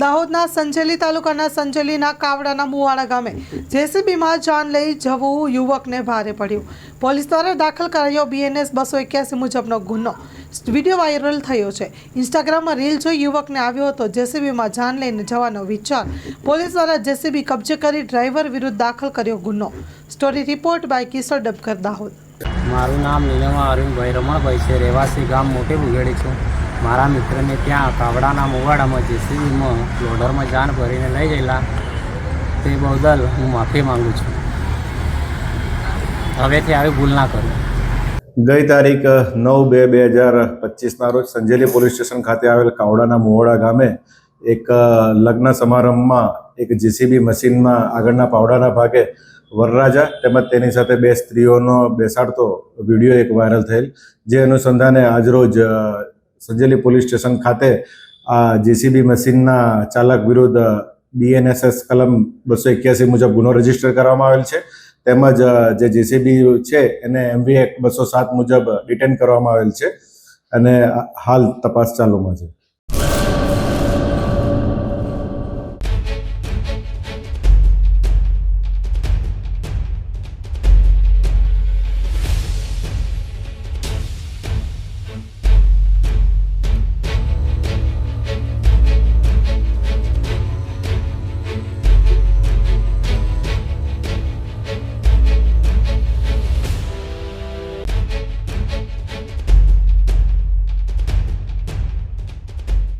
દાહોદના સંજેલી તાલુકાના સંજેલીના કાવડાના મુવાડા ગામે જેસીબીમાં જાન લઈ જવું યુવકને ભારે પડ્યું। પોલીસ દ્વારા દાખલ કરાયો BNS 281 મુજબનો ગુનો। વિડીયો વાયરલ થયો છે। ઇન્સ્ટાગ્રામમાં રીલ જોઈ યુવકને આવ્યો હતો જેસીબીમાં જાન લઈને જવાનો વિચાર। પોલીસ દ્વારા જેસીબી કબજે કરી ડ્રાઈવર વિરુદ્ધ દાખલ કર્યો ગુનો। સ્ટોરી રિપોર્ટ બાય કિશોર ડબકર, દાહોદ। મારું નામ નીલમા અરુણભાઈ રમણભાઈ છે। રહેવાસી ગામ મોટી બુગેડી છું। મારા મિત્રને ત્યાં કાવડાના મુવાડામાં જેસીબીમાં લોડરમાં જાન ભરીને લઈ ગયેલા, તે બદલ હું માફી માંગુ છું। હવેથી આવી ભૂલ ના કરું। ગઈ તારીખ 9/2/2025ના રોજ સંજેલી પોલીસ સ્ટેશન ખાતે આવેલ કાવડાના મુવાડા ગામે એક લગ્ન સમારંભમાં એક જેસીબી મશીનમાં આગળના પાવડાના ભાગે વરરાજા તેમજ તેની સાથે બે સ્ત્રીઓનો બેસાડતો વિડીયો એક વાયરલ થયેલ, જે અનુસંધાને આજરોજ સંજેલી પોલીસ સ્ટેશન ખાતે આ જેસીબી મશીનના ચાલક વિરુદ્ધ BNSS કલમ 281 મુજબ ગુનો રજીસ્ટર કરવામાં આવેલ છે। તેમજ જે જેસીબી છે એને MV Act 207 મુજબ ડિટેન કરવામાં આવેલ છે અને હાલ તપાસ ચાલુમાં છે।